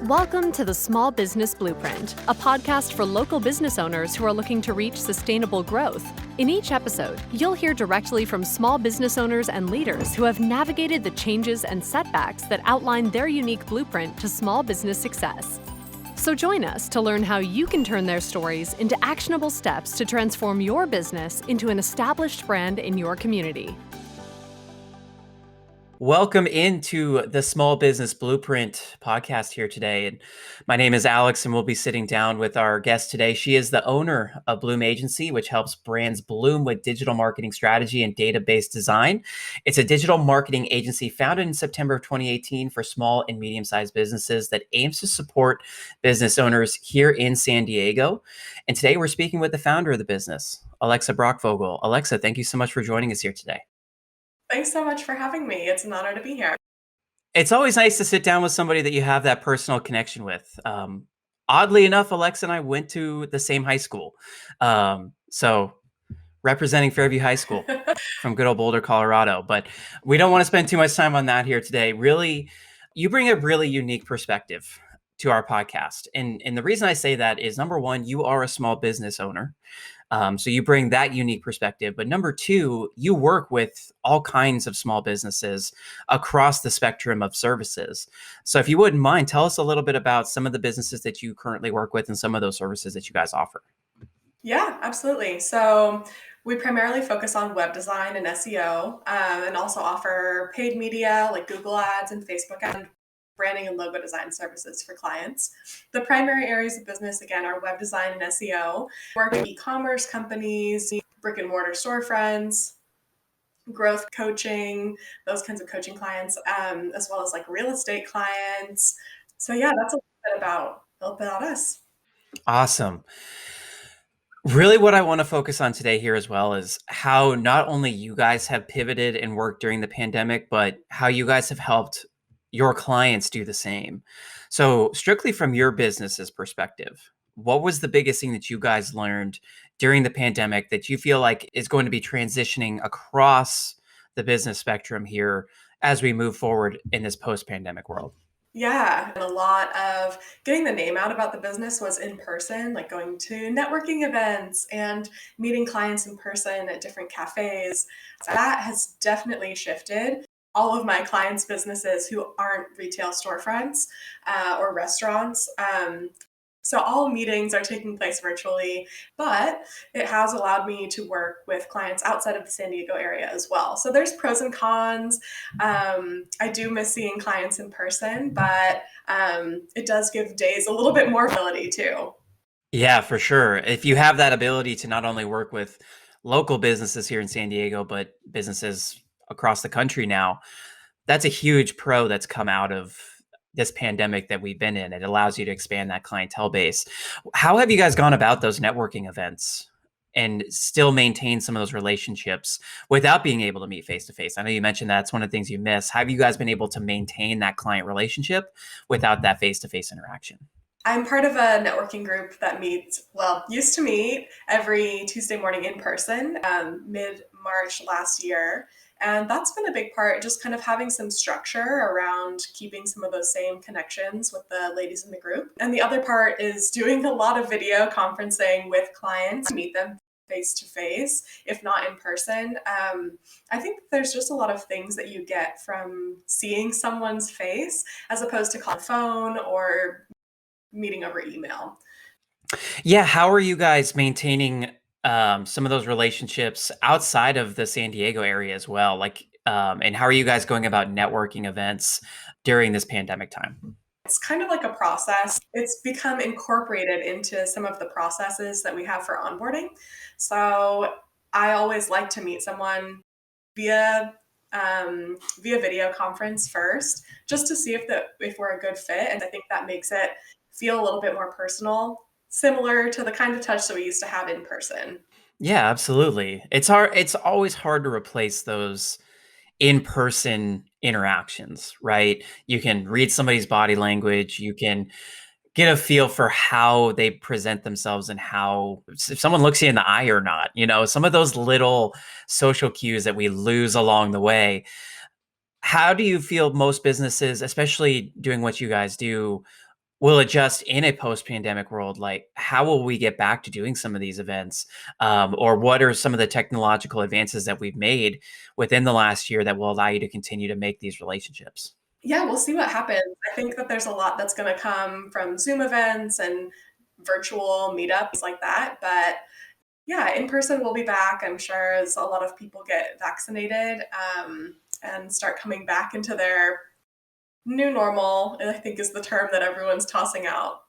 Welcome to the Small Business Blueprint, a podcast for local business owners who are looking to reach sustainable growth. In each episode, you'll hear directly from small business owners and leaders who have navigated the changes and setbacks that outline their unique blueprint to small business success. So join us to learn how you can turn their stories into actionable steps to transform your business into an established brand in your community. Welcome into the Small Business Blueprint podcast here today. And my name is Alex, and we'll be sitting down with our guest today. She is the owner of Blüm Agency, which helps brands bloom with digital marketing strategy and database design. It's a digital marketing agency founded in September of 2018 for small and medium-sized businesses that aims to support business owners here in San Diego. And today we're speaking with the founder of the business, Alexa Brachvogel. Alexa, thank you so much for joining us here today. Thanks so much for having me. It's an honor to be here. It's always nice to sit down with somebody that you have that personal connection with. Oddly enough, Alexa and I went to the same high school. So representing Fairview High School from good old Boulder, Colorado. But we don't want to spend too much time on that here today. Really, you bring a really unique perspective to our podcast. And the reason I say that is, number one, you are a small business owner. So you bring that unique perspective. But number two, you work with all kinds of small businesses across the spectrum of services. So if you wouldn't mind, tell us a little bit about some of the businesses that you currently work with and some of those services that you guys offer. Yeah, absolutely. So we primarily focus on web design and SEO, and also offer paid media like Google ads and Facebook ads, branding and logo design services for clients. The primary areas of business, again, are web design and SEO, work with e-commerce companies, brick and mortar storefronts, growth coaching, those kinds of coaching clients, as well as like real estate clients. So yeah, that's a little bit about us. Awesome. Really, what I want to focus on today here as well is how not only you guys have pivoted and worked during the pandemic, but how you guys have helped your clients do the same. So strictly from your business's perspective, what was the biggest thing that you guys learned during the pandemic that you feel like is going to be transitioning across the business spectrum here as we move forward in this post-pandemic world? Yeah, and a lot of getting the name out about the business was in person, like going to networking events and meeting clients in person at different cafes. So that has definitely shifted. All of my clients' businesses who aren't retail storefronts or restaurants. So all meetings are taking place virtually, but it has allowed me to work with clients outside of the San Diego area as well. So there's pros and cons. I do miss seeing clients in person, but it does give days a little bit more ability too. Yeah, for sure. If you have that ability to not only work with local businesses here in San Diego, but businesses across the country now, that's a huge pro that's come out of this pandemic that we've been in. It allows you to expand that clientele base. How have you guys gone about those networking events and still maintain some of those relationships without being able to meet face to face? I know you mentioned that's one of the things you miss. Have you guys been able to maintain that client relationship without that face to face interaction? I'm part of a networking group that used to meet every Tuesday morning in person, mid-March last year. And that's been a big part, just kind of having some structure around keeping some of those same connections with the ladies in the group. And the other part is doing a lot of video conferencing with clients, meet them face to face, if not in person. I think there's just a lot of things that you get from seeing someone's face as opposed to calling phone or meeting over email. Yeah, how are you guys maintaining some of those relationships outside of the San Diego area as well? And how are you guys going about networking events during this pandemic time? It's kind of like a process. It's become incorporated into some of the processes that we have for onboarding. So I always like to meet someone via video conference first, just to see if we're a good fit. And I think that makes it feel a little bit more personal, similar to the kind of touch that we used to have in person. Yeah, absolutely. It's hard. It's always hard to replace those in-person interactions, right? You can read somebody's body language. You can get a feel for how they present themselves and how if someone looks you in the eye or not, some of those little social cues that we lose along the way. How do you feel most businesses, especially doing what you guys do, will adjust in a post-pandemic world. Like, how will we get back to doing some of these events? Or what are some of the technological advances that we've made within the last year that will allow you to continue to make these relationships? Yeah, we'll see what happens. I think that there's a lot that's going to come from Zoom events and virtual meetups like that. But yeah, in person will be back, I'm sure, as a lot of people get vaccinated and start coming back into their new normal, I think is the term that everyone's tossing out.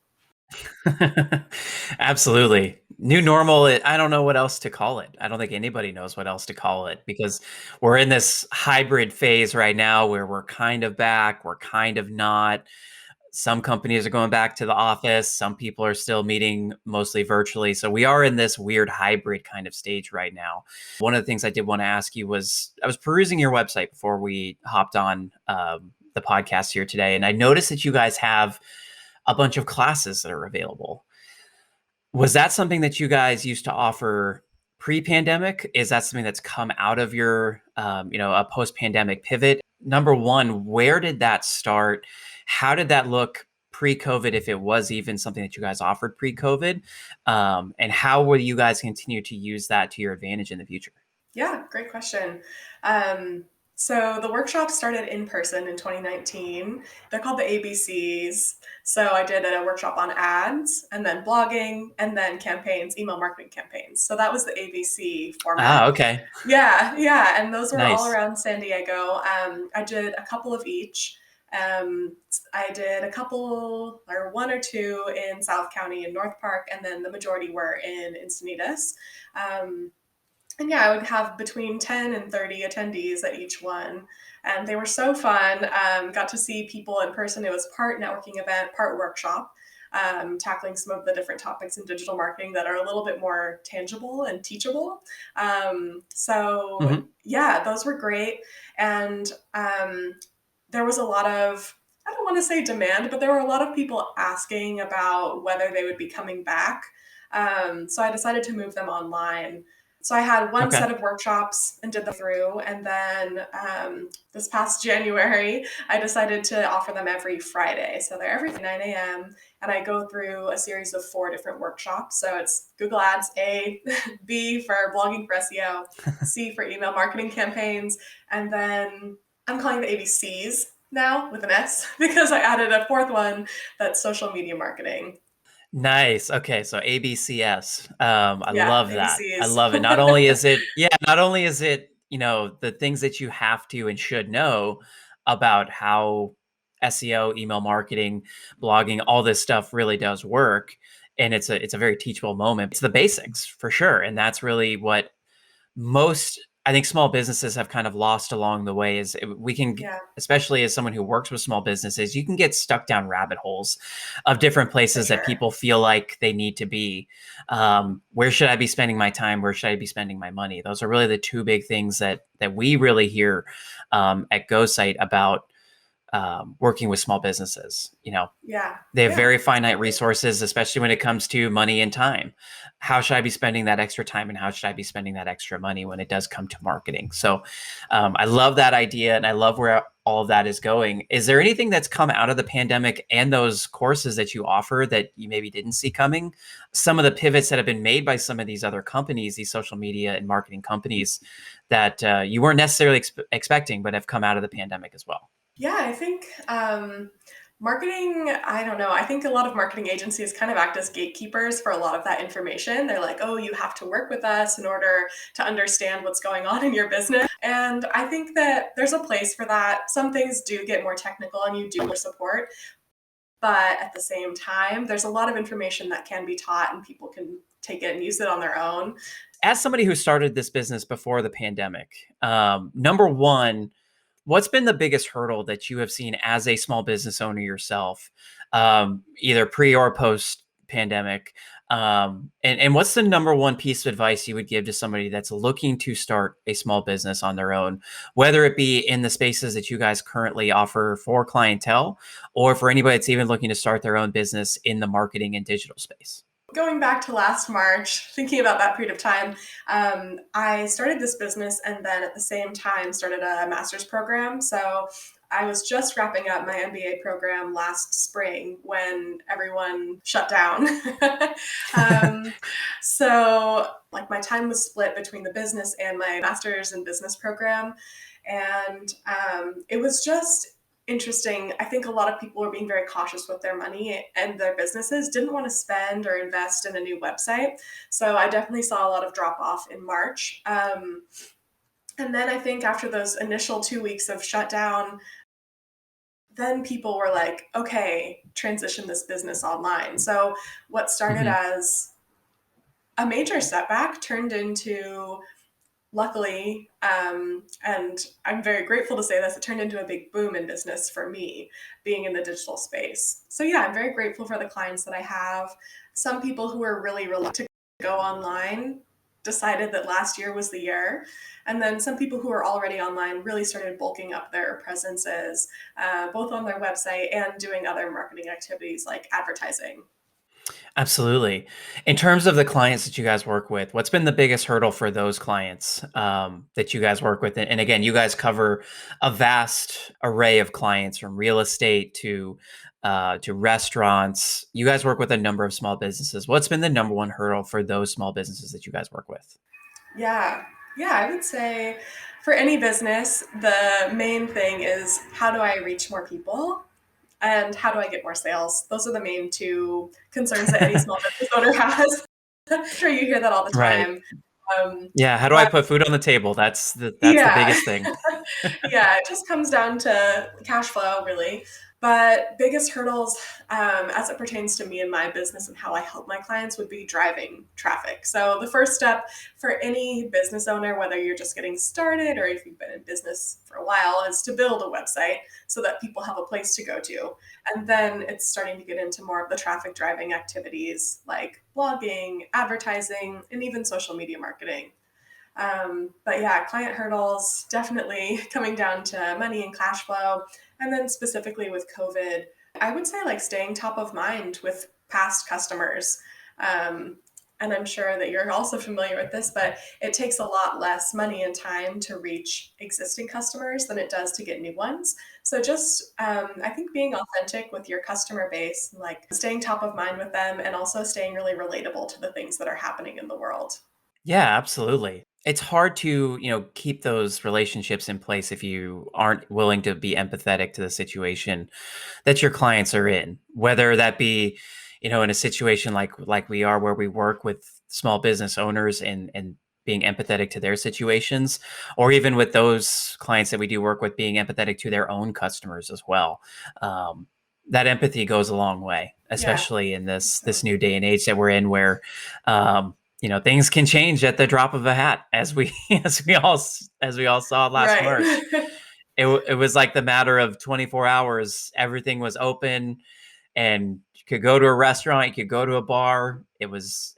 Absolutely. New normal, I don't know what else to call it. I don't think anybody knows what else to call it because we're in this hybrid phase right now where we're kind of back, we're kind of not. Some companies are going back to the office, some people are still meeting mostly virtually. So we are in this weird hybrid kind of stage right now. One of the things I did want to ask you was I was perusing your website before we hopped on the podcast here today, and I noticed that you guys have a bunch of classes that are available. Was that something that you guys used to offer pre-pandemic? Is that something that's come out of your, a post-pandemic pivot? Number one, where did that start? How did that look pre-COVID, if it was even something that you guys offered pre-COVID? And how will you guys continue to use that to your advantage in the future? Yeah, great question. So the workshop started in person in 2019. They're called the ABCs. So I did a workshop on ads and then blogging and then campaigns, email marketing campaigns. So that was the ABC format. Ah, okay. Yeah. And those were all Nice. around San Diego. I did a couple of each. I did a couple or one or two in South County in North Park, and then the majority were in Encinitas. And yeah, I would have between 10 and 30 attendees at each one. And they were so fun. Got to see people in person. It was part networking event, part workshop, tackling some of the different topics in digital marketing that are a little bit more tangible and teachable. So Mhm. yeah, those were great. And there was a lot of, I don't want to say demand, but there were a lot of people asking about whether they would be coming back. So I decided to move them online. So I had one Okay. set of workshops and did them through. And then this past January, I decided to offer them every Friday. So they're every 9 a.m. And I go through a series of 4 different workshops. So it's Google Ads, A, B for blogging for SEO, C for email marketing campaigns. And then I'm calling the ABCs now with an S because I added a fourth one that's social media marketing. Nice. Okay, so ABCS. I Yeah, love that. I ABCs. love it. Not only is it, the things that you have to and should know about how SEO, email marketing, blogging, all this stuff really does work. And it's a very teachable moment. It's the basics for sure. And that's really what most, I think, small businesses have kind of lost along the way is we can Yeah, especially as someone who works with small businesses, you can get stuck down rabbit holes of different for places that sure. people feel like they need to be. Where should I be spending my time? Where should I be spending my money? Those are really the two big things that we really hear at GoSite about working with small businesses. Yeah, They have yeah, very finite exactly. resources, especially when it comes to money and time. How should I be spending that extra time and how should I be spending that extra money when it does come to marketing? So I love that idea and I love where all of that is going. Is there anything that's come out of the pandemic and those courses that you offer that you maybe didn't see coming? Some of the pivots that have been made by some of these other companies, these social media and marketing companies that you weren't necessarily expecting, but have come out of the pandemic as well. Yeah, I think marketing, I don't know. I think a lot of marketing agencies kind of act as gatekeepers for a lot of that information. They're like, oh, you have to work with us in order to understand what's going on in your business. And I think that there's a place for that. Some things do get more technical and you do more support. But at the same time, there's a lot of information that can be taught and people can take it and use it on their own. As somebody who started this business before the pandemic, number one, what's been the biggest hurdle that you have seen as a small business owner yourself, either pre or post pandemic? And what's the number one piece of advice you would give to somebody that's looking to start a small business on their own, whether it be in the spaces that you guys currently offer for clientele, or for anybody that's even looking to start their own business in the marketing and digital space? Going back to last March, thinking about that period of time, I started this business and then at the same time started a master's program. So I was just wrapping up my MBA program last spring when everyone shut down. So like my time was split between the business and my master's in business program. And it was just interesting. I think a lot of people were being very cautious with their money, and their businesses didn't want to spend or invest in a new website. So I definitely saw a lot of drop off in March. And then I think after those initial 2 weeks of shutdown, then people were like, okay, transition this business online. So what started as a major setback turned into, luckily, and I'm very grateful to say this, it turned into a big boom in business for me being in the digital space. So yeah, I'm very grateful for the clients that I have. Some people who are really reluctant to go online decided that last year was the year. And then some people who are already online really started bulking up their presences, both on their website and doing other marketing activities like advertising. Absolutely. In terms of the clients that you guys work with, what's been the biggest hurdle for those clients that you guys work with? And again, you guys cover a vast array of clients, from real estate to restaurants. You guys work with a number of small businesses. What's been the number one hurdle for those small businesses that you guys work with? Yeah. Yeah, I would say for any business, the main thing is, how do I reach more people? And how do I get more sales? Those are the main two concerns that any small business owner has. I'm sure you hear that all the Right. time. Yeah. How do I But put food on the table? That's the yeah, biggest thing. yeah, it just comes down to cash flow, really. But biggest hurdles, as it pertains to me and my business and how I help my clients, would be driving traffic. So the first step for any business owner, whether you're just getting started or if you've been in business for a while, is to build a website so that people have a place to go to. And then it's starting to get into more of the traffic driving activities like blogging, advertising, and even social media marketing. But yeah, client hurdles definitely coming down to money and cash flow. And then specifically with COVID, I would say like staying top of mind with past customers. Um, and I'm sure that you're also familiar with this, but it takes a lot less money and time to reach existing customers than it does to get new ones. So just, I think being authentic with your customer base, like staying top of mind with them, and also staying really relatable to the things that are happening in the world. Yeah, absolutely. It's hard to, keep those relationships in place if you aren't willing to be empathetic to the situation that your clients are in, whether that be, in a situation like we are, where we work with small business owners and being empathetic to their situations, or even with those clients that we do work with, being empathetic to their own customers as well. Um, that empathy goes a long way, Yeah. especially in this So, new day and age that we're in, where things can change at the drop of a hat, as we as we all saw last right. March. It was like the matter of 24 hours. Everything was open, and you could go to a restaurant, you could go to a bar.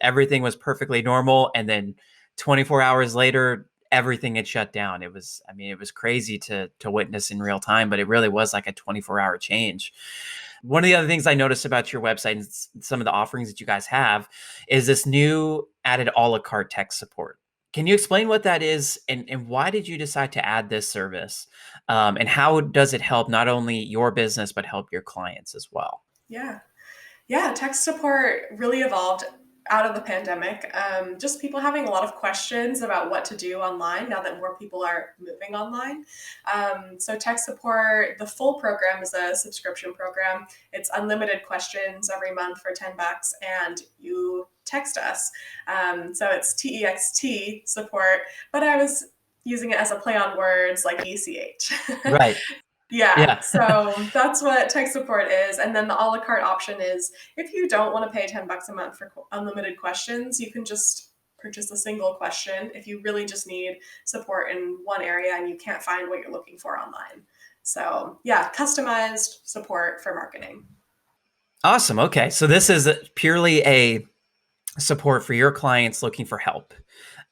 Everything was perfectly normal, and then 24 hours later, everything had shut down. It was crazy to witness in real time, but it really was like a 24-hour change. One of the other things I noticed about your website and some of the offerings that you guys have is this new added a la carte tech support. Can you explain what that is, and why did you decide to add this service? And how does it help not only your business, but help your clients as well? Yeah. Yeah, tech support really evolved out of the pandemic. Just people having a lot of questions about what to do online now that more people are moving online. So, tech support, the full program is a subscription program. It's unlimited questions every month for $10, and you text us. So, it's TEXT support, but I was using it as a play on words like ECH. Right. Yeah, Yeah. so that's what tech support is. And then the a la carte option is, if you don't want to pay $10 a month for unlimited questions, you can just purchase a single question if you really just need support in one area and you can't find what you're looking for online. So, yeah, customized support for marketing. Awesome. Okay. So this is purely a support for your clients looking for help.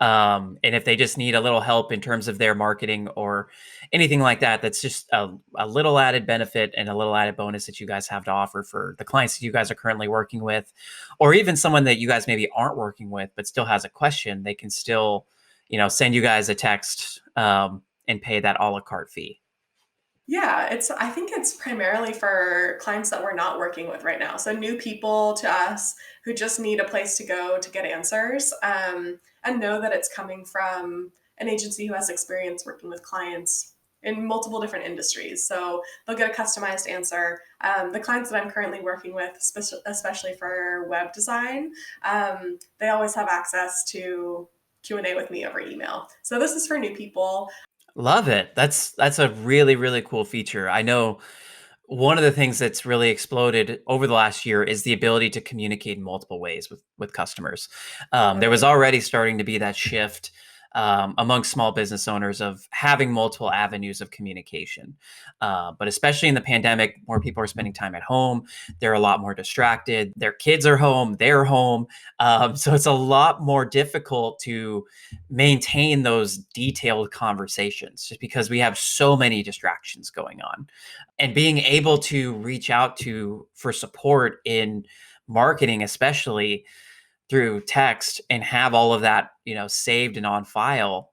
And if they just need a little help in terms of their marketing or anything like that, that's just a little added benefit and a little added bonus that you guys have to offer for the clients that you guys are currently working with, or even someone that you guys maybe aren't working with, but still has a question. They can still, send you guys a text and pay that a la carte fee. Yeah, I think it's primarily for clients that we're not working with right now. So new people to us who just need a place to go to get answers, and know that it's coming from an agency who has experience working with clients in multiple different industries. So they'll get a customized answer. The clients that I'm currently working with, especially for web design, they always have access to Q&A with me over email. So this is for new people. Love it. That's a really, really cool feature. I know one of the things that's really exploded over the last year is the ability to communicate in multiple ways with customers. There was already starting to be that shift among small business owners of having multiple avenues of communication. But especially in the pandemic, more people are spending time at home. They're a lot more distracted. Their kids are home. They're home. So it's a lot more difficult to maintain those detailed conversations just because we have so many distractions going on. And being able to reach out to for support in marketing, especially through text, and have all of that, saved and on file,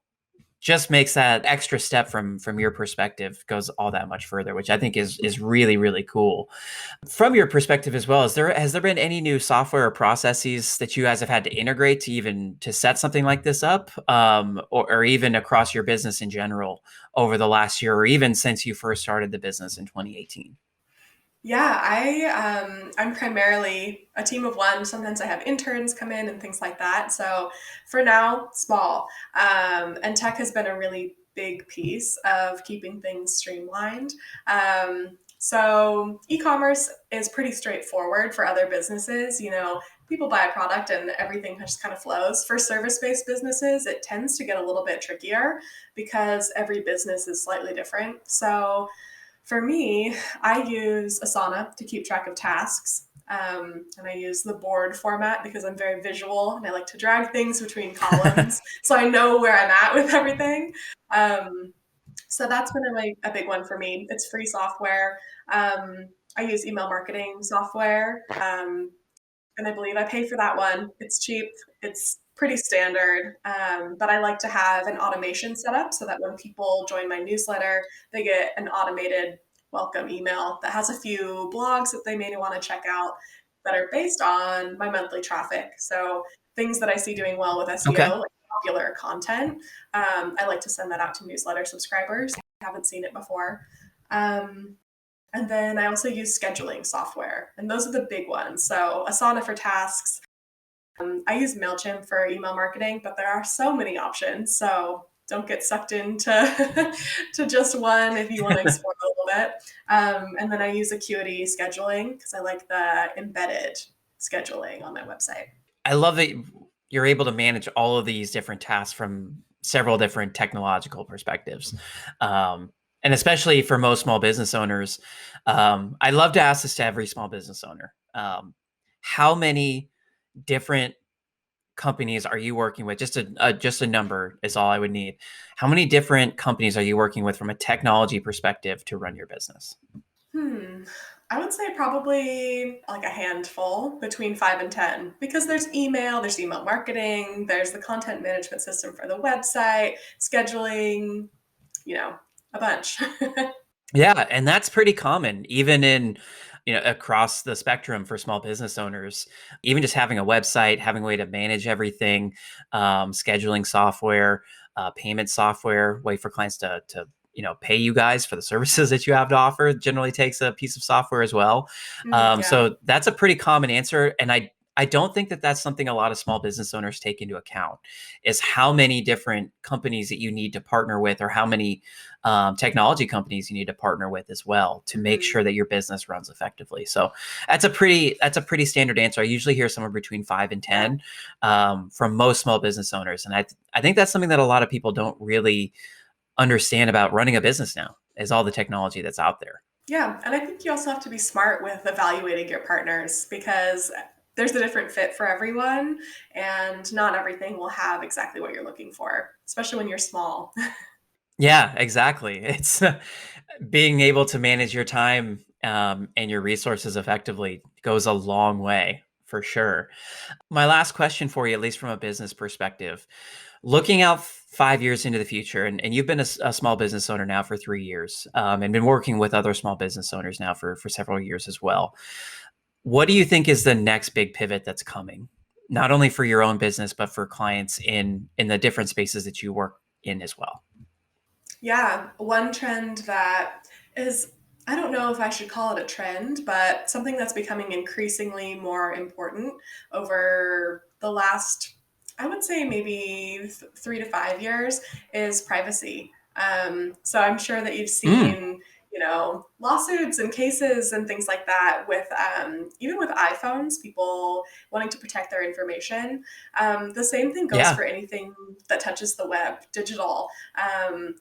just makes that extra step from your perspective goes all that much further, which I think is really, really cool. From your perspective as well, has there been any new software or processes that you guys have had to integrate to set something like this up, or even across your business in general over the last year, or even since you first started the business in 2018? Yeah, I'm primarily a team of one. Sometimes I have interns come in and things like that. So for now, small. And tech has been a really big piece of keeping things streamlined. So e-commerce is pretty straightforward for other businesses. People buy a product and everything just kind of flows. For service-based businesses, it tends to get a little bit trickier because every business is slightly different. So for me, I use Asana to keep track of tasks. And I use the board format because I'm very visual and I like to drag things between columns so I know where I'm at with everything. Um, so that's been a big one for me. It's free software. I use email marketing software. And I believe I pay for that one. It's cheap. It's pretty standard. But I like to have an automation set up so that when people join my newsletter, they get an automated welcome email that has a few blogs that they may want to check out that are based on my monthly traffic. So things that I see doing well with Okay. SEO, like popular content, I like to send that out to newsletter subscribers. I haven't seen it before. And then I also use scheduling software, and those are the big ones. So Asana for tasks. I use MailChimp for email marketing, but there are so many options. So don't get sucked into to just one if you want to explore a little bit. And then I use Acuity scheduling because I like the embedded scheduling on my website. I love that you're able to manage all of these different tasks from several different technological perspectives. And especially for most small business owners, I love to ask this to every small business owner. How many different companies are you working with? Just a number is all I would need. How many different companies are you working with from a technology perspective to run your business? I would say probably like a handful, between 5 and 10, because there's email marketing, there's the content management system for the website, scheduling, a bunch. Yeah, and that's pretty common, even in, across the spectrum for small business owners. Even just having a website, having a way to manage everything, scheduling software, payment software, way for clients to pay you guys for the services that you have to offer generally takes a piece of software as well. Yeah. So that's a pretty common answer, and I don't think that that's something a lot of small business owners take into account, is how many different companies that you need to partner with, or how many technology companies you need to partner with as well to make sure that your business runs effectively. So that's a pretty standard answer. I usually hear somewhere between 5 and 10 from most small business owners, and I think that's something that a lot of people don't really understand about running a business now, is all the technology that's out there. Yeah. And I think you also have to be smart with evaluating your partners because there's a different fit for everyone, and not everything will have exactly what you're looking for, especially when you're small. Yeah, exactly. It's being able to manage your time and your resources effectively goes a long way for sure. My last question for you, at least from a business perspective, Looking out 5 years into the future, and you've been a small business owner now for 3 years, and been working with other small business owners now for several years as well. What do you think is the next big pivot that's coming, not only for your own business, but for clients in the different spaces that you work in as well? Yeah, one trend that is, I don't know if I should call it a trend, but something that's becoming increasingly more important over the last, I would say maybe 3 to 5 years, is privacy. So I'm sure that you've Mm, seen, lawsuits and cases and things like that with even with iPhones, people wanting to protect their information. The same thing goes yeah. for anything that touches the web, digital.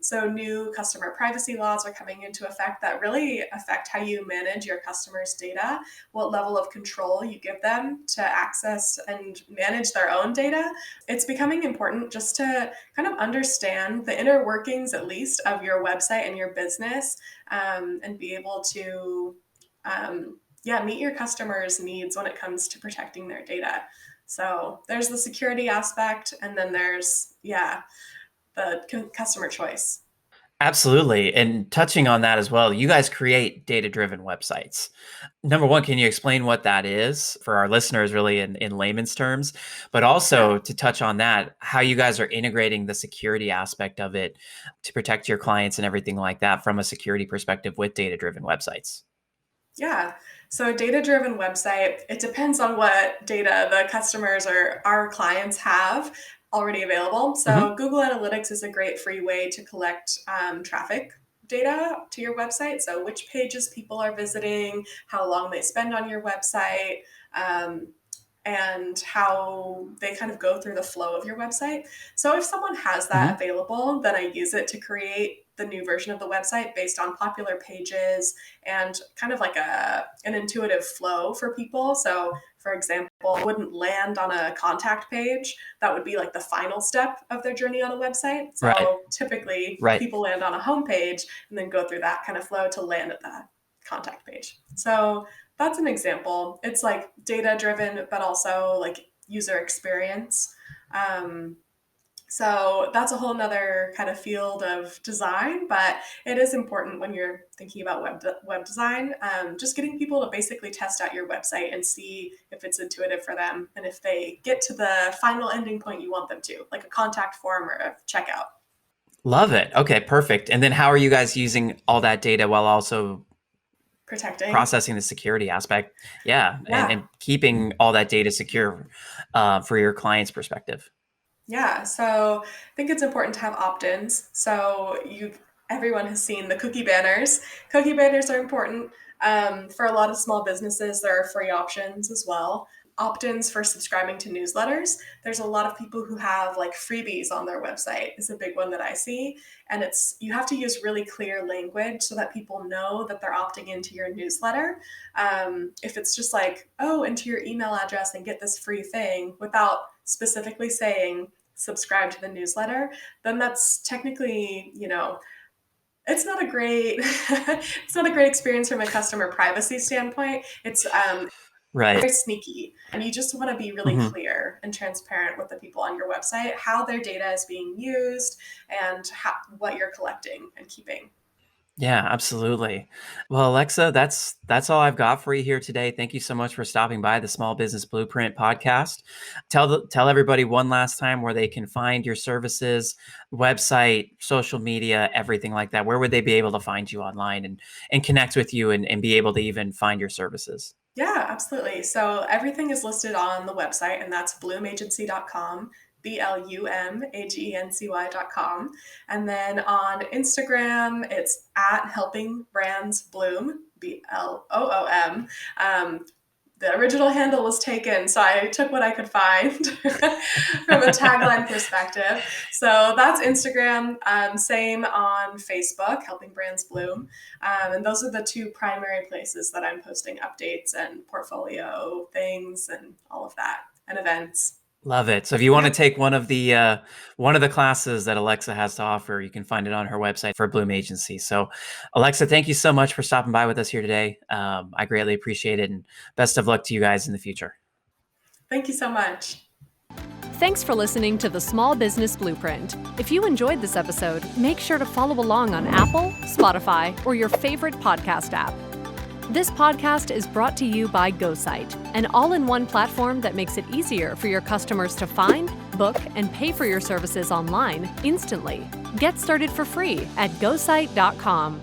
So new customer privacy laws are coming into effect that really affect how you manage your customers' data, what level of control you give them to access and manage their own data. It's becoming important just to kind of understand the inner workings, at least, of your website and your business, and be able to, yeah, meet your customers' needs when it comes to protecting their data. So there's the security aspect, and then there's, yeah, the customer choice. Absolutely. And touching on that as well, you guys create data-driven websites. Number one, can you explain what that is for our listeners, really in layman's terms? But Yeah. also to touch on that, how you guys are integrating the security aspect of it to protect your clients and everything like that from a security perspective with data-driven websites. Yeah. So a data-driven website, it depends on what data the customers or our clients have already available. Hmm. So Google Analytics is a great free way to collect traffic data to your website. So which pages people are visiting, how long they spend on your website, um, and how they kind of go through the flow of your website. So if someone has that Hmm. available, then I use it to create the new version of the website based on popular pages and kind of like an intuitive flow for people. So for example, wouldn't land on a contact page. That would be like the final step of their journey on a website. Right. So typically Right. people land on a home page and then go through that kind of flow to land at that contact page. So that's an example. It's like data driven, but also like user experience. Um, so that's a whole nother kind of field of design, but it is important when you're thinking about web design, just getting people to basically test out your website and see if it's intuitive for them and if they get to the final ending point you want them to, like a contact form or a checkout. Love it. Okay, perfect. And then how are you guys using all that data while also Protecting. processing the security aspect? Yeah, Yeah. and keeping all that data secure for your client's perspective. Yeah, so I think it's important to have opt-ins. So everyone has seen the cookie banners. Cookie banners are important. For a lot of small businesses, there are free options as well. Opt-ins for subscribing to newsletters. There's a lot of people who have like freebies on their website is a big one that I see. And you have to use really clear language so that people know that they're opting into your newsletter. If it's just like, oh, enter your email address and get this free thing without specifically saying subscribe to the newsletter, then that's technically, it's not a great it's not a great experience from a customer privacy standpoint. It's Right. very sneaky, and you just want to be really Mhm. clear and transparent with the people on your website how their data is being used and what you're collecting and keeping. Yeah, absolutely. Well, Alexa, that's all I've got for you here today. Thank you so much for stopping by the Small Business Blueprint podcast. Tell everybody one last time where they can find your services, website, social media, everything like that. Where would they be able to find you online and connect with you and be able to even find your services? Yeah, absolutely. So everything is listed on the website, and that's bloomagency.com, BLUMAGENCY.com. And then on Instagram, it's at Helping Brands Bloom, BLOOM. The original handle was taken, so I took what I could find from a tagline perspective. So that's Instagram. Same on Facebook, Helping Brands Bloom. And those are the two primary places that I'm posting updates and portfolio things and all of that and events. Love it. So if you want to Yeah. take one of the classes that Alexa has to offer, you can find it on her website for Blüm Agency. So, Alexa, thank you so much for stopping by with us here today. I greatly appreciate it, and best of luck to you guys in the future. Thank you so much. Thanks for listening to the Small Business Blueprint. If you enjoyed this episode, make sure to follow along on Apple, Spotify, or your favorite podcast app. This podcast is brought to you by GoSite, an all-in-one platform that makes it easier for your customers to find, book, and pay for your services online instantly. Get started for free at GoSite.com.